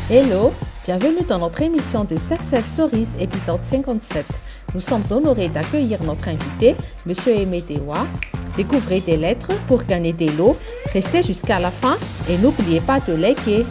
Hello, bienvenue dans notre émission de Success Stories, épisode 57. Nous sommes honorés d'accueillir notre invité, M. Aimé Dewa. Découvrez des lettres pour gagner des lots. Restez jusqu'à la fin et n'oubliez pas de liker.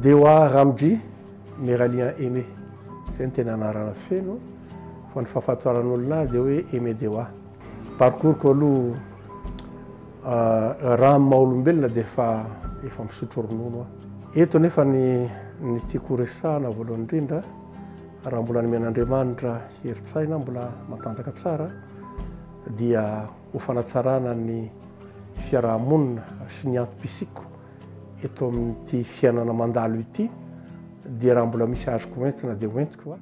Dewa Ramji, Miralien Aimé. C'est un anarana feno. Fon fafatoranolla de Aimé Dewa. Parcours kolu ram maulumbelna defa efa misotro ronono. Eto nefa ny tiako resahana voalohany indrindra raha mbola nimen'Andriamanitra heritsaina mbola matanjaka tsara dia ho fanatsarana ny fiarahamonina sy ny antom-pisiko eto amin'ity fiainana mandalo ity dia raha mbola misy azoko hoentina dia hoentiko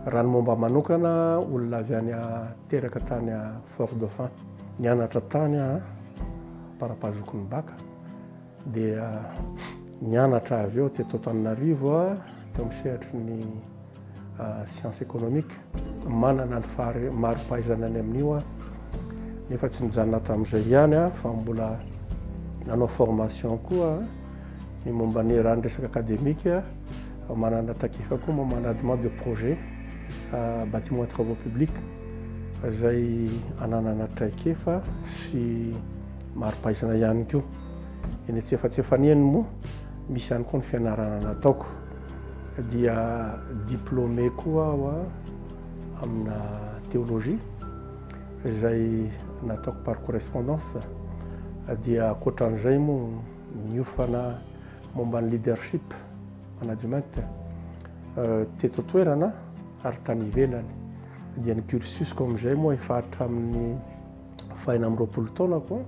raha ny momba manokana olona avy any teraka tany Fort-Dauphin nianatra tany parapazoko ny baka dia nianatra avy eo teto Antananarivo teo misehatra ny science économique manana ny maro-pahaizana any amin'io nefa tsy mijanona tamin'izay ihany fa mbola nanao formation koa ny momba ny raha ny resaka académique manana takifa koa management de projet bâtiment et travaux publics zay ananana traikefa sy maro-pahaizana ihany koa eny tsy efa nieny moa misy ihany koa ny fianarana nataoko dia diplômé koa aho amina théologie zay nataoko par correspondance dia ankoatran'izay moa niofana momba ny leadership management teto toerana ary tany ivelany dia ny cursusको amin'izay moa efa hatramin'ny fahaina amby 20 taonako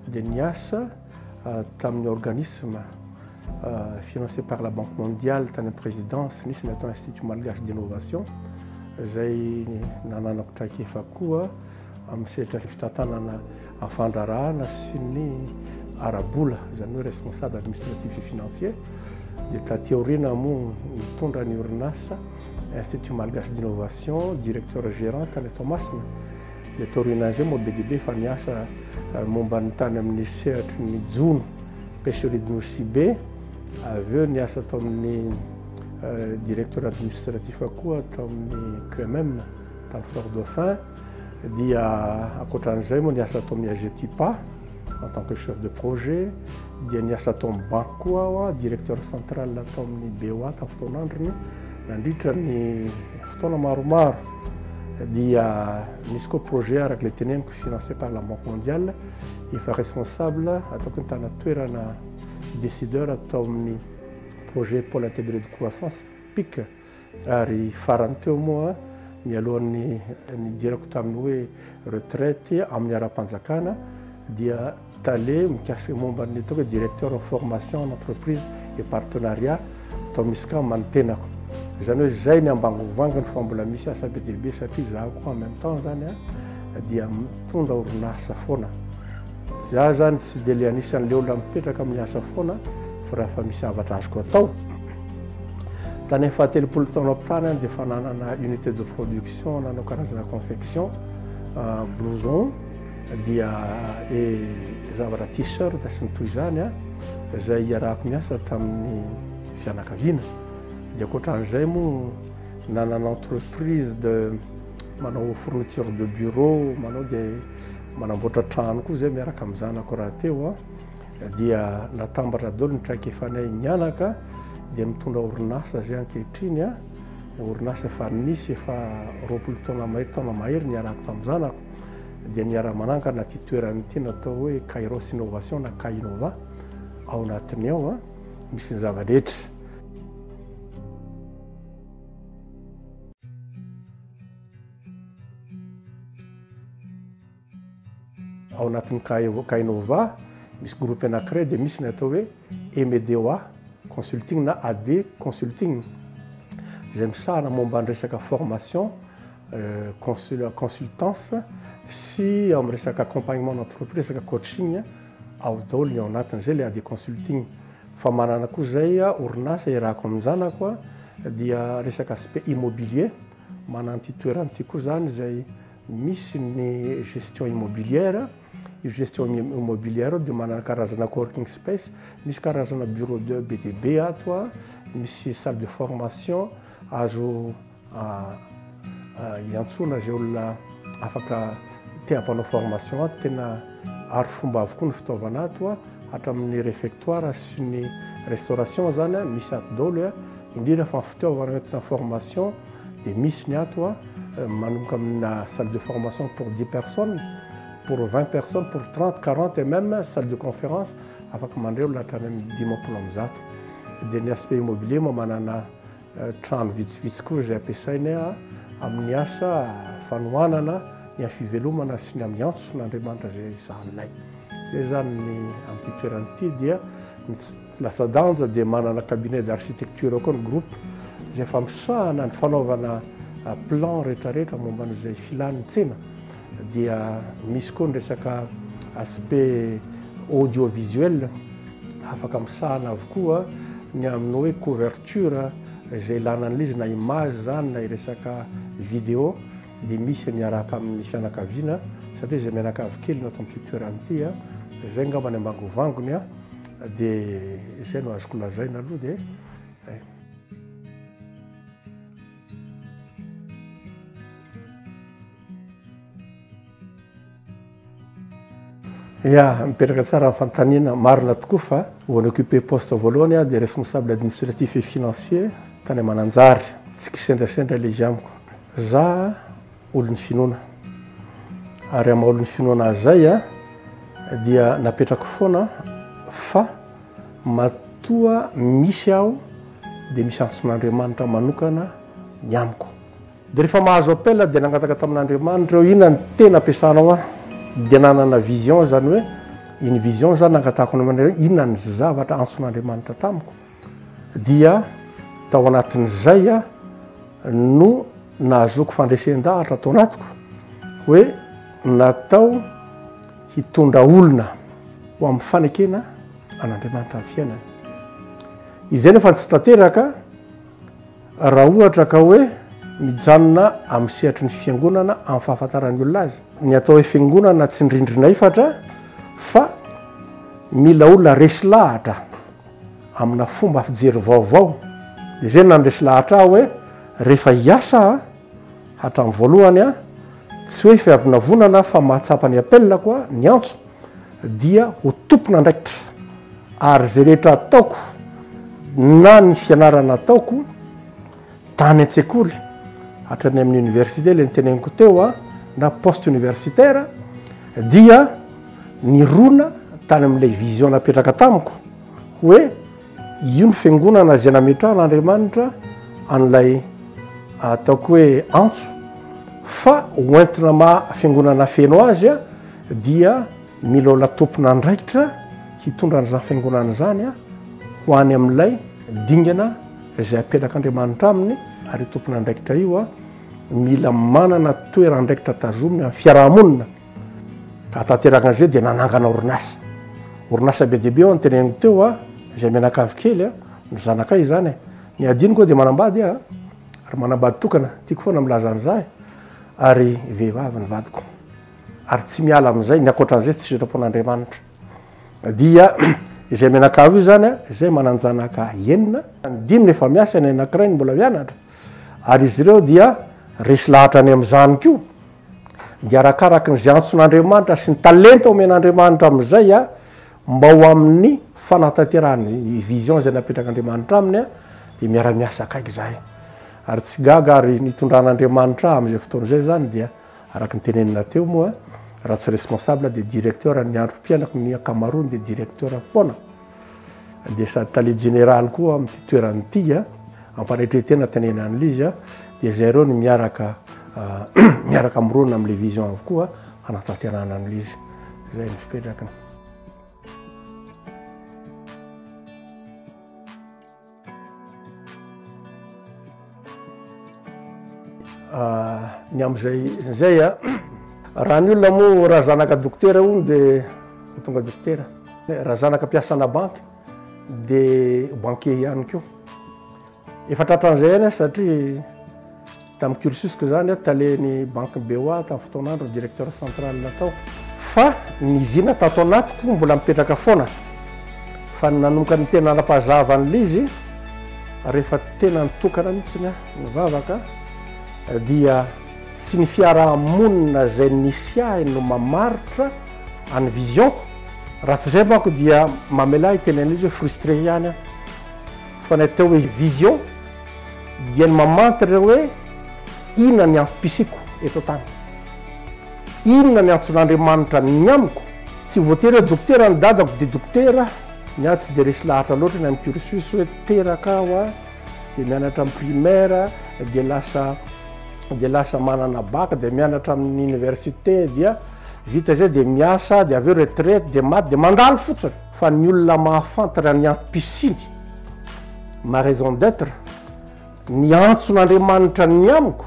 dia niasa tamin'ny organisme financé par la Banque mondiale tany présidence nisy natao Institut malgache d'innovation zay nananako traikefa koa amin'ny sehatra fitantanana afandrarahana sy ny arabola izany hoe responsable administratif et financier dia taty aoriana moa mitondra ny orinasa Institut malgache d'innovation directeur gérant tany Tomasina dia taoriana zay moa be dia be fa niasa momba ny tany amin'ny sehatry ny jono pêcherie de Nosy-Be avy eo niasa tao amin'ny directeur administratif koa tao amin'ny QMM tany Fort-Dauphin dia ankoatran'izay moa niasa tao amin'ny AGETIPA en tant que chef de projet dia niasa tao amin'ny banque koa aho directeur central tao amin'ny BOA tamin'ny fotoan'androny nandritra ny fotoana maromaro dia nisy koa projet araka le teneniko financé par la Banque mondiale efa responsable ataoko ny tana toerana décideur tao amin'ny projet pôle intégré de croissance PIC ary farany teo moa mialohan'ny nidirako tamin'ny hoe retraite amin'ny ara-panjakana dia tale mikasika momba ny ataoko directeur en formation en entreprise et partenariat tao misy ka manotenako izany hoe zay ny ambangovangany fa mbola misy asa be dia be satria zaho koa en même temps zany dia mitondra orinasa foana za zany tsy dia le anisan'le olona mipetraka amin'ny asa foana fa raha fa misy zavatra azoko atao tany fahatelopolo taona ampitany dia fa nanana unité de production nanao karazana confection blouson dia zavatra t-shirt sy ny toy zany zay iarahako miasa tamin'ny fianakaviana dia ankoatran'izay moa nanana entreprise de manao fourniture de bureau manao dia manamboatra trano koa zay miaraka amin'ny zanako raha teo dia natambatra daholo ny traikefanay nianaka dia mitondra orinasa zay ankehitriny orinasa efa nisy efa 20 taona mahery niarako tamin'ny zanako dia niara-mananka naty toeran'ity natao hoe Kairos Innovation na Kainova ao anatiny ao misy ny zava-drehetra ao anatin'ny Kainova misy groupe anankiray dia misy ny atao hoe Aimé Dewa consulting na AD consulting zay misahana momba ny resaka formation consultance sy amin'ny resaka accompagnement d'entreprise resaka coaching ao daholo ny ao anatin'izay le AD consulting fa manana koa zay orinasa irahako amin'izanako dia resaka aspect immobilier manana ty toerana ty koa zany zay misy ny gestion immobilière io gestion immobilière dia manana karazana coworking space misy karazana bureau de BTB ato misy salle de formation azo iantsona zay olona afaka te hampanao formation tena ary fomba avokoa ny fitaovana ato hatramin'ny réfectoire sy ny restauration zany misy ato daholo indrindra fa fitaovana entina formation dia misy ny ato manomboka amina salle de formation pour 10 personnes pour 20 personnes pour 30 40 et même salle de conférence afaka mandray olona hatrany amin'ny dimampolo am'zato dia ny aspect immobilier moa manana trano vitsivitsy koa zay ampiasainy amin'ny asa fanohanana ny fivelomana sy ny amin'ny antso n'Andriamanitra zay sahanay zay zany ny amin'ity toerana ity dia latsa-danja dia manana cabinet d'architecture koa ny groupe zay fa misahana ny fanaovana plan rehetrarehetra momba n'izay filany tsena dia misy koa ny resaka aspect audiovisuel afaka misahana avokoa ny amin'ny hoe couverture zay ilana an'izy na image zany na resaka vidéo dia misy miaraka amin'ny fianakaviana satria zay mianakavy kely no ato amin'ny toerana ity zay ngamba ny ambangovangony dia zay no azoko lazaina aloha dia ya mipetraka tsara amin'ny fanontaniana marina tokoa fa voany occupé poste voalohany dia responsable administratif et financier tany Mananjary tsy kisendrasendra le izy amiko za olon'ny finoana ary amin'ny olon'ny finoana zay dia napetrako foana fa matoa misy aho dia misy antson'Andriamanitra manokana ny amiko dia rehefa mahazo appel dia nangataka tamin'Andriamanitra eo inona ny tena ampiasanao dia nanana vision zany hoe iny vision zany nangatako ny inona ny zavatra antson'Andriamanitra tamiko dia tao anatin'izay no nahazoko fandresen-dahatra tao anatiko hoe natao hitondra olona ho amin'ny fanekena an'Andriamanitra amin'ny fiainany izay nefa tsy tanteraka raha ohatra ka hoe mijanona amin'ny sehatry ny fiangonana amin'ny fahafantarany olona azy ny atao hoe fiangonana tsy ndrindrina ifatra fa mila olona resy lahatra amina fomba fijery vaovao dia zay nandresy lahatra aho hoe rehefa hiasa hatramin'ny voalohany tsy hoe fiavina vonana fa mahatsapa ny appel koa ny antso dia ho tompona ndraikitra ary zay rehetra ataoko na ny fianarana ataoko tany an-tsekoly hatrany amin'ny université le niteneniko teo na poste universitaire dia ny rona tany amin'ilay vision napetraka tamiko hoe io ny fiangonana zay nametrahan'Andriamanitra an'ilay ataoko hoe antso fa hoentina fiangonana feno azy dia mila olona tompona andraikitra hitondra an'izany fiangonana zany ho any amin'ilay dingana zay apetrак'Andriamanitra aminy ary tompona andraikitra io mila manana toerandraikitra tazominy amin'ny fiarahamonina ka tanteraka an'izay dia nanangana orinasa be dehibe ao nyteneniko teo zay mianakavy kely ny zanakay zany ny adino koa dia manambady ary manambady tokana tiako foana milaza an'izay ary vehivavy ny vadiko ary tsy miala amin'izay ny akoatran'izay tsy sitrapon'Andriamanitra dia izay mianakavy io zany zay mananjanaka enina ny dimy nefa miasa ny anankiray ny mbola mianatra ary izy ireo dia resy lahatra any amin'izany koa dia arakaraky ny zay antson'Andriamanitra sy ny talenta omen'Andriamanitra amin'izay mba ho amin'ny fanatanterahany vision zay napetrak'Andriamanitra aminy dia miara-miasa akaiky zahay ary tsy gaga ary nitondran'Andriamanitra amin'izay fotoan'izay zany dia araky nytenenina teo moa raha tsy responsable dia directeur ny andro mpianako ny akamarony dia directeur foana dia sady tale général koa amin'ity toeran'ity ampanetretena tenenan'lizy dia zay reo ny miaraka amrona amin'ilay vision avokoa hanatanterana an'lizy zay ny fipetrakany ny am'zay a raha ny olona moa raha zanaka dokotera ony dia tonga dokotera raha zanaka mpiasana banky dia banquier ihany koa efa tratran'izay any satria tamin'ny cursusiko zany a taleny banque BOA tamin'ny fotoanandro directeur central natao fa nivina tato anatiko mbola mipetraka foana fa nanomboka ny tena anam-pahazavan'le izy rehefa tena nitokana mihitsiny mivavaka dia tsy ny fiarahamonina zay nisy ahy no mamaritra any visionko raha tsy zay manko dia mamela itenen'izy hoe frustré ihany a fa natao hoe vision dia ny mamantatra hoe inona ny antom-pisiko eto tany inona ny antson'Andriamanitra ny amiko tsy voatery hoe dokotera ny dadako dia dokotera ny ahy tsy dia resy lahatra loatra ny amin'ny cursus hoe teraka aho a dia mianatra amin'ny primaire dia lasa manana bac dia mianatra amin'ny université dia vita zay dia miasa dia aveo retraite dia maty dia mandalo fotsiny fa ny olona mahafantatra ny antom-pisiny ma raison d'être ny antson'Andriamanitra ny amiko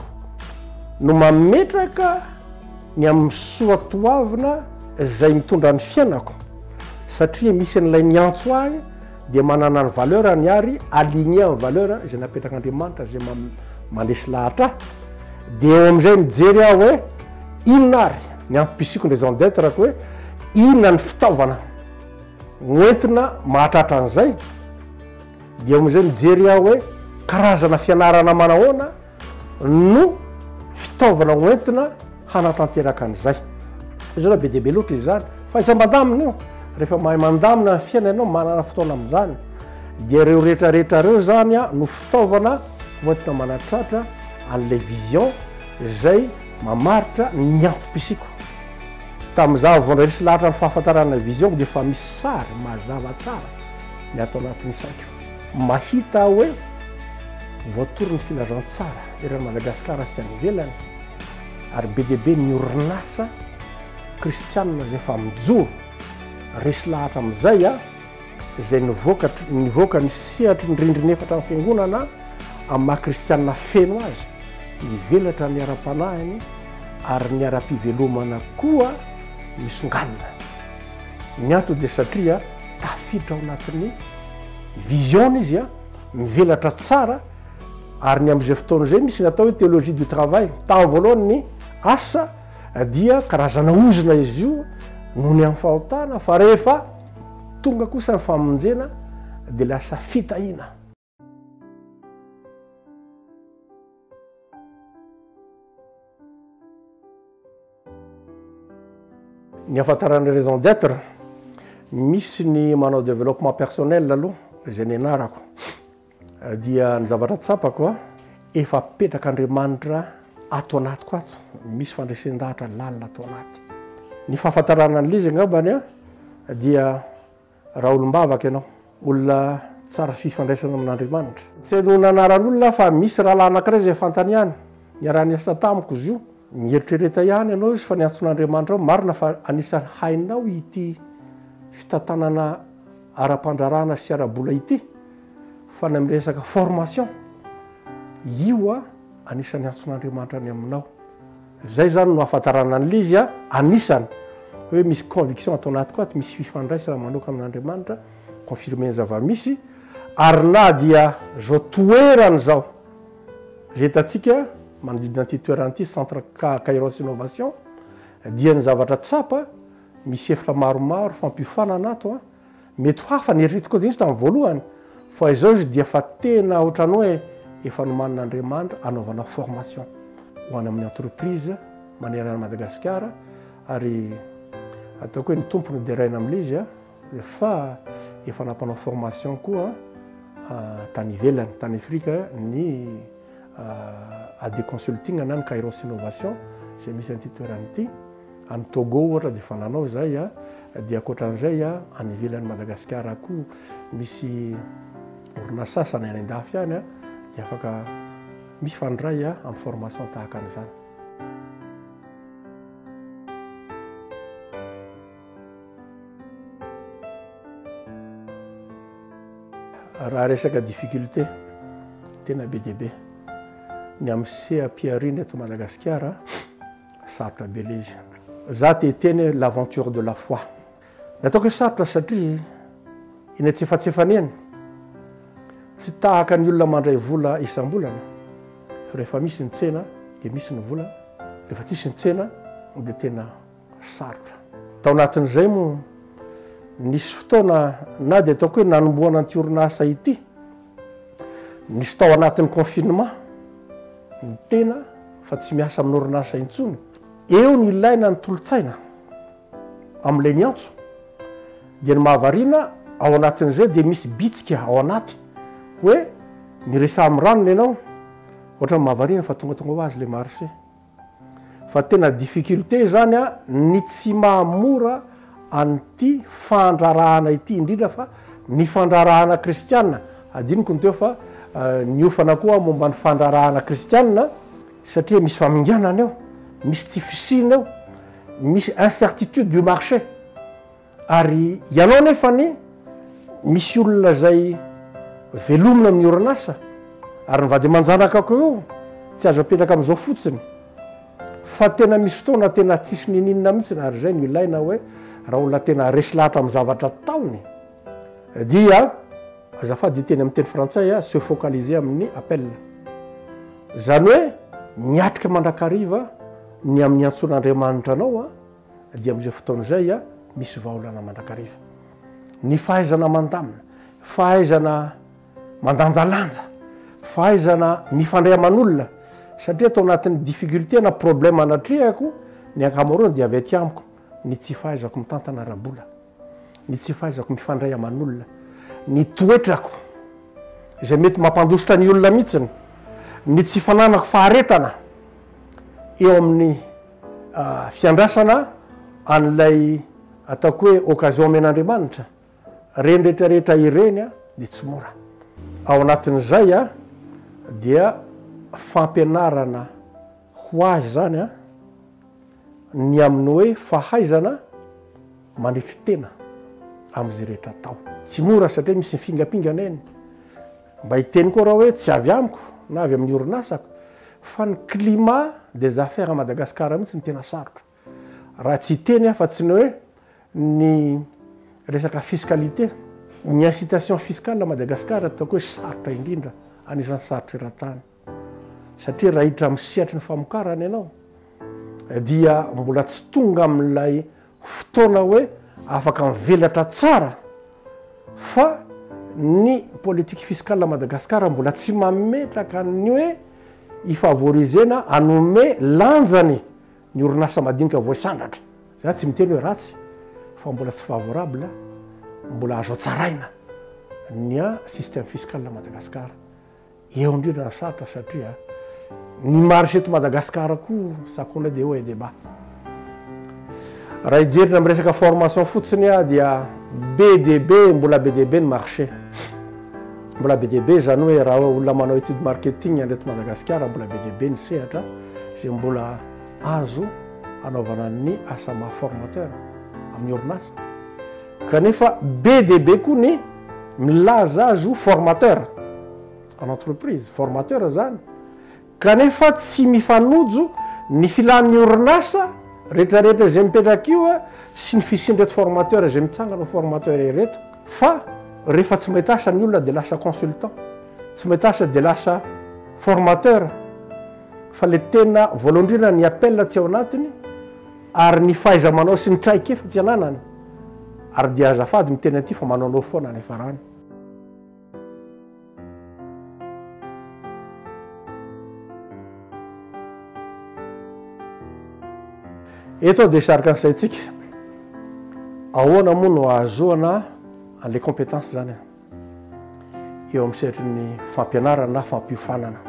no mametraka ny amin'ny soatoavina zay mitondra ny fiainako satria misy n'ilay ny antso ahy dia manana ny valeur ny ary aligné amin'ny valeur zay napetrak'Andriamanitra zay mandesy lahatra dia eo amin'izay mijery aho hoe inona ary ny antom-pisiko ny raison d'être ko hoe inona ny fitaovana oentina mahatratra an'izay dia eo amin'izay mijery aho hoe karazana fianarana manahoana no fitaovana oentina hanatanteraka an'izay zao raha be dia be loatra izy zany fa iza mandamina io rehefa mahay mandamina ny fiaina ianao manana fotoana amin'izany dia reo rehetrarehetra reo zany a no fitaovana oentina manatratra an'ilay vision zay mamaritra ny antom-pisiko tamin'izaho vao resy lahatra ny fahafantarana vision dia efa misy sary mazava tsara ny atao anatin'ny saiko mahita hoe voatory ny filazantsara eran'ny Madagasikara sy any ivelany ary be dia be ny orinasa kristianina zay efa mijoro resy lahatra amin'izay a zay nivoaka ny sehatry ny rindriny efatra amin'ny fiangonana amin'ny maha-kristianina feno azy nivelatra ny ara-panahiny ary ny ara-pivelomana koa misongadina ny antony dia satria tafiditra ao anatin'ny vision izy a mivelatra tsara ary ny amin'izay fotoana izay misy natao hoe théologie du travail tamin'ny voalohany ny asa dia karazana ozona izy io noho ny amin'ny fahotana fa rehefa tonga kosa ny famonjena dia lasa fitahiana ny ahafantarana raison d'être misy ny manao développement personnel aloha zay ny anarako dia ny zavatra tsapako a efa petrak'Andriamanitra ato anatiko ato misy fandraisan-dahatra lalina ato anaty ny fahafantarana an'lizy angambany a dia raha olombavaka ianao olona tsara fifandraisana amin'Andriamanitra tsy no nanaran'olona fa misy raha anankiray zay fantaniany ny raha niasa tamiko izy io mieritrereta ihany ianao izy fa ny antson'Andriamanitra ao marina fa anisany hainao ity fitantanana ara-pandrarana sy ara-bola ity fa ny amin'ny resaka formation io a anisany antson'Andriamanitra ny aminao zay zany no ahafantarana an'lizy a anisany hoe misy conviction atao anatiko ato misy fifandraisana manoka amin'Andriamanitra confirmer ny zava-misy ary na dia zao toerany zao zay hitantsika manodidina ty toerana ity centre Kairos Innovation dia ny zavatra tsapa misy efitra maromaro fampiofanana ato a mety hafa ny eritiko dia izy tamin'ny voalohany fa izao izy dia fa tena ohatrany hoe efa nomanin'Andriamanitra anaovana formation ho any amin'ny entreprise maneran'ny Madagasikara ary ataoko hoe ny tompony deraina amin'izy a fa efa nampanao formation koa tany ivelany tany Afrika ny AD Consulting na ny Kairos Innovation zay misy an'ity toerana ity any Togo ohatra dia efa nanao zay a dia ankoatran'izay a any ivelan'ny Madagasikara koa misy orinasa sasany any andafy any a dia afaka mifandray a amin'ny formation tahaka an'izany raha resaka difficulté tena be dia be ny am'seampiarina eto Madagasikara sarotra be le izy. Za teteny l'aventure de la foi. Nataoko hoe sarotra satria iny tsefatsefaneny tsy tahaka ny olona mandray vola isam-bolana fa rehefa misy ny tsena dia misy ny vola, rehefa tsisy ny tsena dia tena sarotra. Tao anatin'izay moa nisy fotoana na dia ataoko hoe nanomboana ny orinasa ity, nisy tao anatin'ny confinement ny tena fa tsy miasa amin'ny orinasa intsony. Eo ny ilaina ny tolotsaina amin'ilay ny antso dia ny mahavariana ao anatin'izay dia misy bitsika ao anaty hoe miresa amin'ny ranony ianao ohatra ny mahavariana fa tonga ho azy le marché. Fa tena difficulté zany a ny tsy mahamora an'ity fandrarahana ity indrindra fa ny fandrarahana kristianina. Adiniko ny teo fa niofana koa momba ny fandrarahana kristianina satria misy faminganana eo, misy tsy fisina eo, misy incertitude du marché. Ary ianao nefany misy olona zay velomina amin'ny orinasa ary nyvady manjanaka ko eo tsy azo apetraka amin'izao fotsiny fa tena misy fotoana tena tsisy nininina mihitsy. Ary zay no ilaina hoe raha olona tena resy lahatra amin'ny zavatra taony dia azafady teny amin'ny teny frantsay se focaliser amin'ny appel, zany hoe miatrika mandrakariva ny amin'ny antson'Andriamanitra anao dia amin'izay fotoana izay misy vaolana mandrakariva. Ny fahaizana mandamina, fahaizana mandanjalanja, fahaizana mifandray aman'olona satria tao anatin'ny difficulté na problème anatrehako ny ankamaroany dia avy aty amiko ny tsy fahaizako mitantana rabola, ny tsy fahaizako mifandray aman'olona, ny toetrako izay mety mampandositra ny olona mihitsiny, ny tsy fananako faharetana eo amin'ny fiandrasana an'ilay ataoko hoe occasion amen'Andriamanitra. Reny rehetrarehetra ireny dia tsy mora. Ao anatin'izay dia fampianarana ho azy zany ny amin'ny hoe fahaizana manetry tena amin'izay rehetra tao. Tsy mora satria misy ny fingapingana eny. Mba hiteny koa raha hoe tsy avy amiko na avy amin'ny orinasako fa ny climat des affaires à Madagascar mihitsy ny tena sarotra. Raha tsy hiteny fa tsy ny hoe ny resaka fiscalité, ny incitation fiscale à Madagascar ataoko hoe sarotra indrindra, anisan'ny sarotra eran-tany. Satria raha hiditra amin'ny sihatry ny famokarana ianao dia mbola tsy tonga amin'ilay fotoana hoe afaka mivelatra tsara fa ny politique fiscale à Madagascar mbola tsy mametraka ny hoe ifavorizena anome lanjany ny orinasa madinika voasandratra. Za tsy miteny hoe ratsy fa mbola tsy favorable, mbola azo tsaraina ny système fiscal à Madagascar. Eo indrindra na sarotra satria ny marché eto Madagascar koa sakona dia hoe débat. Raha hijerina amin'ny resaka formation fotsiny dia be dia be, mbola be dia be ny marché. Mbola be dia be zany hoe raha olona manao étude marketing eto Madagascar mbola be dia be ny sehatra izay mbola azo anaovana ny asa maha-formateur amin'ny orinasa. Kanefa be dia be koa ny milaza azy ho formateur en entreprise, formateur zany. Kanefa tsy mifanojo ny filan'ny orinasa rehetrarehetra izay mipetraka io sy ny fisindreto formateur izay mitsangana formateur ireto, fa rehefa tsy mahita asa ny olona dia lasa consultant, tsy mahita asa dia lasa formateur. Fa le tena voalohany ny appel tsy ao anatiny ary ny fahaiza manao sy ny traikefa tsy ananany. Ary dia azafady miteny aty fa manaonao foana ny farany. Eto dia sarika ny saitsika ahoana moa no ahazoana an'ilay compétence zany eo amin'ny sehatra ny fampianarana na fampiofanana.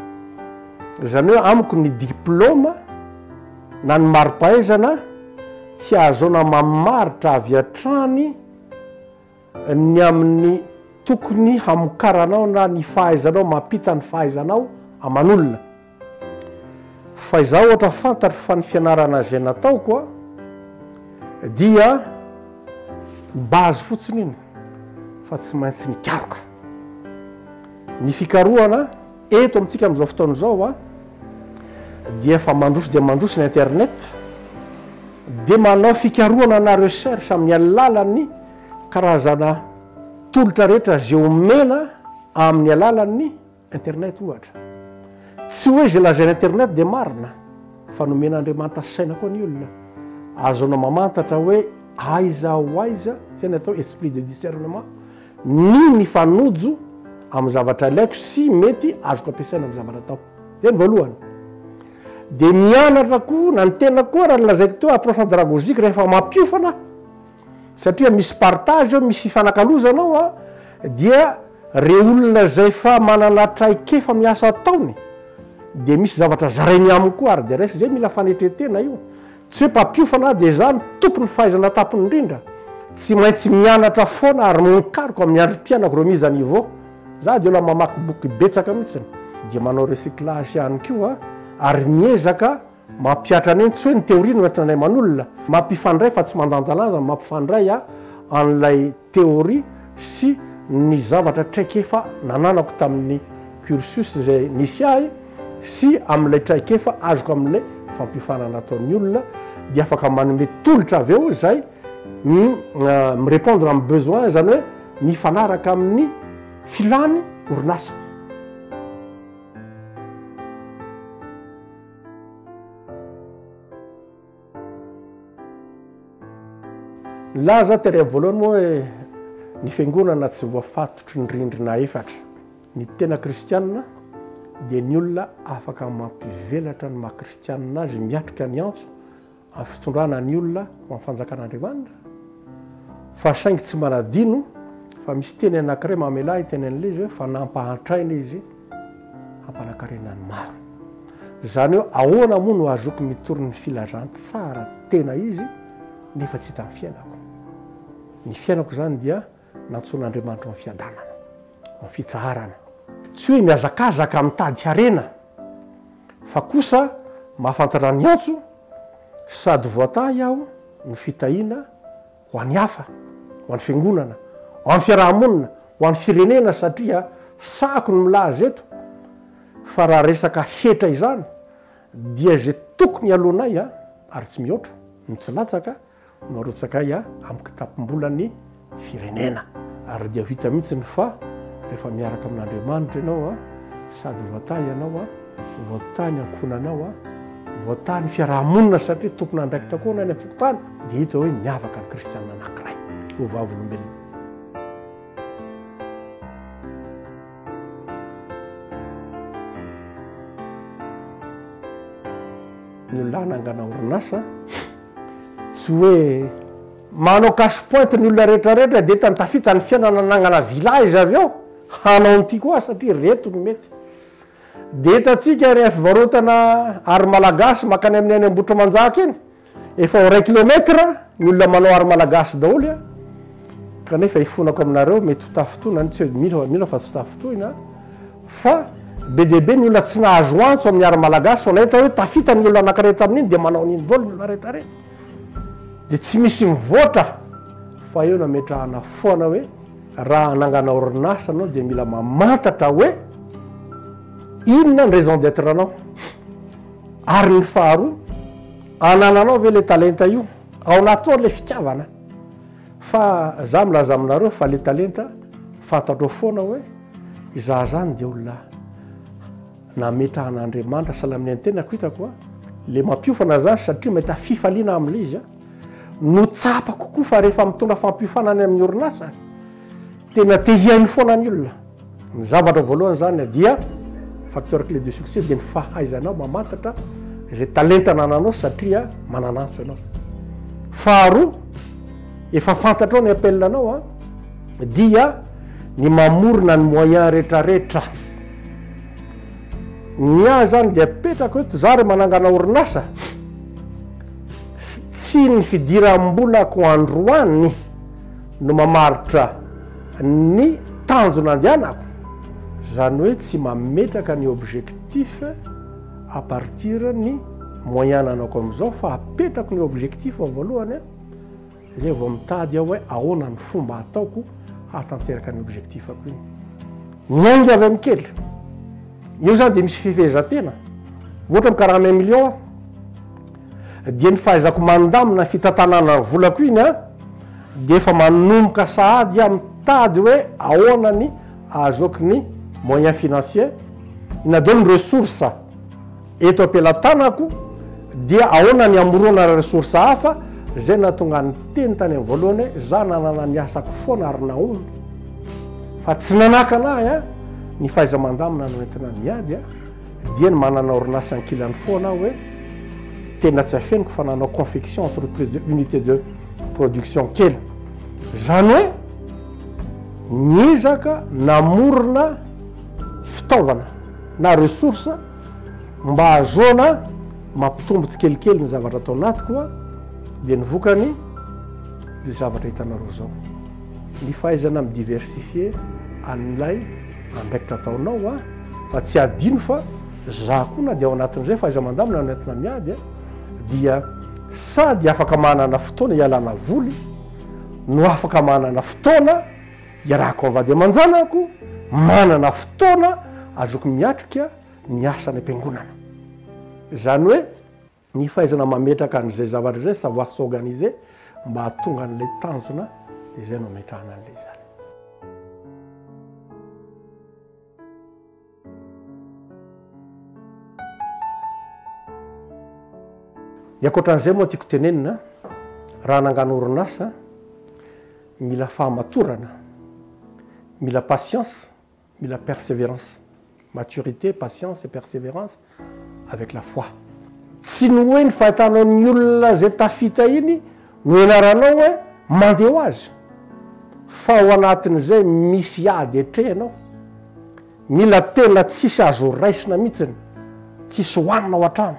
Zany hoe amiko ny diplôma na ny mari-pahaizana tsy ahazoana mamaritra avy hatrany ny amin'ny tokony hamokaranao na ny fahaizanao mampita ny fahaizanao aman'olona. Fa izaho ohatra fantatro fa ny fianarana izay nataoko dia base fotsiny iny fa tsy maintsy nikaroka. Ny fikarohana eto amintsika amin'izao fotoana izao dia efa mandroso dia mandroso ny internet dia manao fikaroana na recherche amin'ny alalan'ny karazana tolotra rehetra zay omena amin'ny alalan'ny internet ohatra tsy hoe zay lazainy internet dia marina fa nomena Andriamanitra saina koa ny olona azonao mamantatra hoe aiza ho aiza zay ny atao esprit de discernement ny fanojo amin'ny zavatra ilaiko sy mety azoko ampiasaina amin'ny zavatra atao zay ny voalohany dia mianatra koa na ny tena koa raha lazaiko teo approche andragozika rehefa mampiofana satria misy partage eo misy fifanakalozanao a dia re olona zay fa manana traikefa miasa ataony dia misy zavatra zarainy aminy koa ary dia resy zay mila fanetretena io tsy hoe mpampiofana dia zany tompony fahaizana tapony indrindra tsy maintsy mianatra foana ary monkariko amin'ny androm-pianako ro miza niveau za dia ola mamaky boky betsaka mihitsiny dia manao recyclage ihany koa ary miezaka mampiatra any eny tsy hoe ny teoria no metranay manolona mampifandray fa tsy mandanjalanja mampifandray an'ilay teoria sy ny zavatra traikefa nananako tamin'ny cursus zay nisy ahy sy amin'ilay traikefa azoko amin'ilay fampifanana ataon'ny olona dia afaka manome tolotra avy eo zay mirépondre amin'ny besoin zany hoe mifanaraka amin'ny filany orinasa laza tery voalohany moa hoe ny fiangonana tsy voafatotry ny rindrina efatra ny tena kristianina dia ny olona afaka mampivelatra ny mahakristianina azy miatrika ny antso amin'ny fitondrana ny olona ho amin'ny fanjakan'Andriamanitra fa saingy tsy manadino fa misy teny anankiray mamela teny an'ilay izy hoe fa nampahantraina izy hampanankarena ny maro zany hoe ahoana moa no azoko mitory ny filazantsara tena izy nefa tsy hita ny fiainako ny fiainako zany dia nantsoan'Andriamanitra amin'ny fiadanana amin'ny fitsaharana tsy hoe miazakazaka mitady harena fa kosa mahafantatra ny antso sady voatay aho ny fitahiana ho an'ny hafa ho an'ny fiangonana ho an'ny fiarahamonina ho an'ny firenena satria sako ny milaza eto fa raha resaka hetra izany dia zay tokony alohanay ary tsy mihoatra ny tsy latsaka no arotsakay amin'ny kitapom-bolany firenena ary dia hita mihitsiny fa rehefa miaraka amin'Andriamanitra ianao sady voatay ianao voatay ny ankonanao voatay ny fiarahamonina satria tompona andraikitra koa ny fokotany dia hita hoe miavaka ny kristianina anankiray ho vavolombelona ny olona hanangana orinasa tsy hoe manao cache-pointe ny olona rehetrarehetra dia tany tafita ny fiainana nanangana village avy eo hanao n'ity koa satria reto no mety dia hitantsika rehefa fivarotana ary malagasy makany amin'ny any ambotra manjaka eny efa 1 kilometre ny olona manao ary malagasy daholo kanefa ifonako aminareo mety ho tafotoina tsy hoe mila fa tsy tafotoina fa be deaibe ny olona tsy nahazo antso amin'ny ary malagasy fa nahita hoe tafita ny olona anankirehetra amin'iny dia manao n'iny daholo ny olona rehetrarehetra dia tsy misy mivoatra fa eo nametrahana foana hoe raha anangana orinasa anao dia mila mamantatra hoe inona ny raison d'être anao ary ny faharoa anananao ve le talenta io ao anatinao le fitiavana fa za milaza aminareo fa le talenta fantatrao foana hoe izaho zany dia olona nametrahan'Andriamanitra salamin'ny antenako hitako le mampiofana zany satria mety fifaliana amin'ilay izy no tsapa kokoa fa rehefa mitondra fampiofanany amin'ny orinasa tena tehiainy foana ny olona ny zavatra voalohany zany dia facteur clé de succès dia ny fahaizanao mamantatra zay talenta nananao satria mananantso ianao faharoa efa fantatrao ny appelanao dia ny mamorona ny moyen rehetrarehetra ny ahy zany dia petraka hoe za re manangana orinasa tsy ny fidiram-bolako androany no mamaritra ny tanjona andehanako zany hoe tsy mametraka ny objectif à partir ny moyen nanako amin'izao fa apetrako ny objectif voalohany zay vao mitady aho hoe ahoana ny fomba ataoko hatanteraka ny objectif ako iny nyaingy avy amin'ny kely io zany dia misy fifehezantena ohatra mikaraha 1 million dia ny fahaizako mandamina fitantanana volako iny dia efa manomboka sahady mitady hoe ahoana ny azoky ny moyen financier inadeo ny ressource eto ampelantanako dia ahoana ny amorona ressource hafa zay natonga ny teny tany amin'ny voalohany za nanana ny asako foana ary naomby fa tsy nanaka anahy ny fahaiza mandamina no entina miady dia ny manana orinasa ankilany foana hoe tena tsy afeniko fa nanao confection entreprise de unité de production kely zany hoe niezaka namorona fitaovana na ressource mba azoana mampitombotsy kelikely ny zavatra atao anatiko dia nyvokany le zavatra hitanareo zao ny fahaizana midiversifier an'ilay andraikitra ataonao fa tsy adino fa za koa na dia ao anatin'izay fahaiza mandamina no entina miady dia sady afaka manana fotoana hialana voly no afaka manana fotoana iarahako avady aman-janako manana fotoana azoko miatrika ny asany am-piangonana zany hoe ny fahaizana mametraka an'izay zavatra zay savoir s'organiser mba hatonga an'ilay tanjona dia zay no metrahana an'ilay zany. Iakoatran'izay moa tiako tenenina raha nangano orinasa mila fahamatorana, mila patience, mila persévérance, maturité, patience et persévérance avec la foi. Tsy ny hoe ny fahitanao ny olona zay tafita iny no ianaranao hoe mandeha ho azy fa ao anatin'izay misy ady etrehanao mila tena tsisy azo raisina mihitsiny tsisy hoanina ao an-trano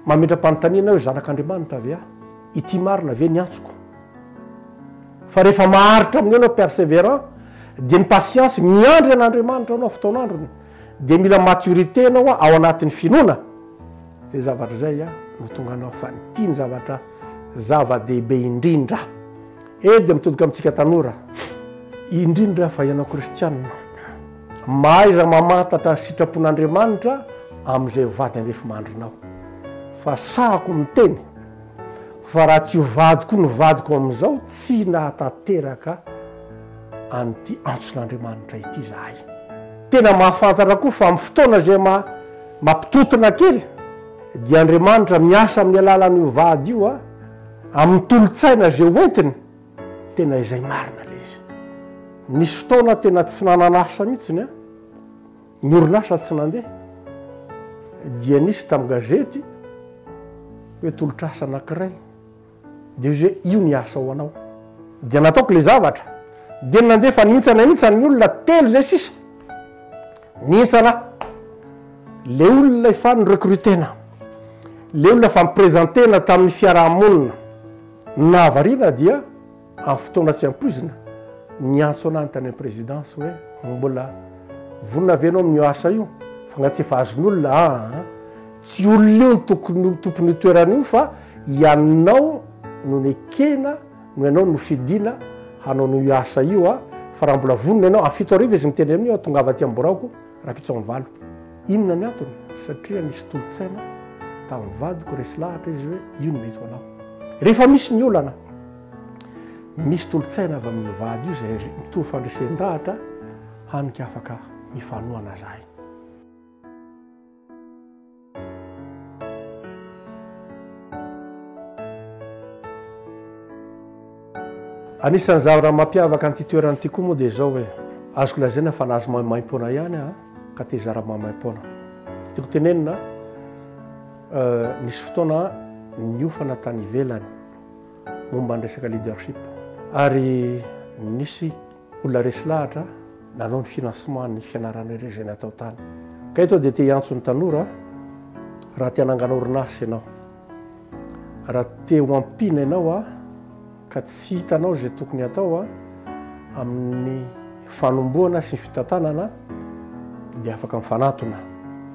mametram-panontaniana hoe zanak'Andriamanitra ave ity marina ave ny antsoko fa rehefa maharitra amin'ny anao persévérant dia ny patience miandry an'Andriamanitra anao fotoan'androny dia mila maturité anao ao anatin'ny finoana zay zavatra zay no tonga anao fa nity ny zavatra zava-dehibe indrindra dia mitodika amintsika tanora indrindra fa ianao kristianina mahaiza mamantatra ny sitrapon'Andriamanitra amin'izay vady andefimandrinao fa sahako miteny fa raha tsy hovadiko ny vadiko amin'izao tsy nahatateraka an'ity antson'Andriamanitra ity zahay tena mahafantatra koa fa amin'ny fotoana zay mampitotona kely dia Andriamanitra miasa amin'ny alalan'io vady io amin'ny tolotsaina zay hoentiny tena izay marina le izy nisy fotoana tena tsy nananasa mihitsiny ny orinasa tsy nandeha dia nisy tamin'ny gazety hoe tolotrasa anankiray dia hoe io ny asa ho anao dia nataoko le zavatra dia nandeha fa nintsana ny olona telo zay sisa nintsana le olona efa ny recrutena le olona fa miprésentena tamin'ny fiarahamonina nahavariana dia amin'ny fotoana tsy ampoizina ny antso anany tany amin'ny présidence hoe mbola vonina avenao amin'io asa io fa gnatsy efa azon'olona tsy olona io ny tompony toeran'io fa ianao no nekena no ianao no fidina hanao no io asa io fa raha mbola vonina ianao amin'ny 7 arivo izy miteny amin'io tonga avy aty amborako raha pitsao valo inona ny antony satria nisy tolotsaina tamin'ny vadiko resy lahatra izy hoe io no mety anao rehefa misy ny olana misy tolotsaina avy amin'ny vady io zay mitovy fandresen-dahatra hanika afaka mifanohana zahay. Anisan'ny zavatra mampiavaka an'ity toerana ity koa moa dia zao hoe azoko lazaina fa nahazo maimpoana ihany ka te zara maimpoana tiako tenenina nisy fotoana niofana tany ivelany momba ny resaka leadership ary nisy olona resy lahatra nanao ny financement ny fianarana ireo zay natao tany ka eto dia te hiantso ny tanora raha te hanangana orinasa ianao raha te ho ampina ianao ka tsy hitanao zay tokony atao amin'ny fanomboana sy ny fitantanana dia afaka mifanatona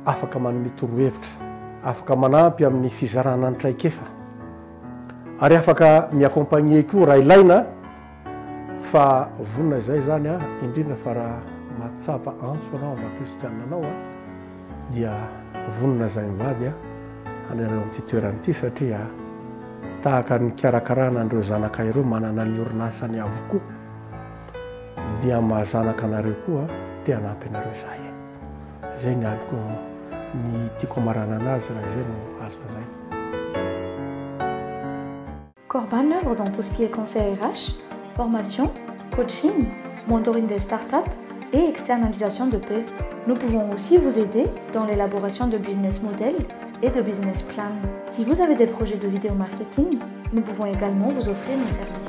afaka manome torohevitra afaka manampy amin'ny fizarana ny traikefa ary afaka miakompagnie koa raha ilaina fa vonina izay zany indrindra fa raha mahatsapa antso anao ava kristianina anao dia vonona zay mivady anareo amin'ity toerana ity satria tahaka ny karakarana andreo zanaka ireo manana ny orinasany avokoa dia mahazanaka anareo koa dia hanampy anareo izay. Zay ny aliko ny tiako amarana anazy raha izay no azo zay. Corban œuvre dans tout ce qui est conseil RH, formation, coaching, mentoring des startups et externalisation de paix. Nous pouvons aussi vous aider dans l'élaboration de business models et de business plan. Si vous avez des projets de vidéo marketing, nous pouvons également vous offrir nos services.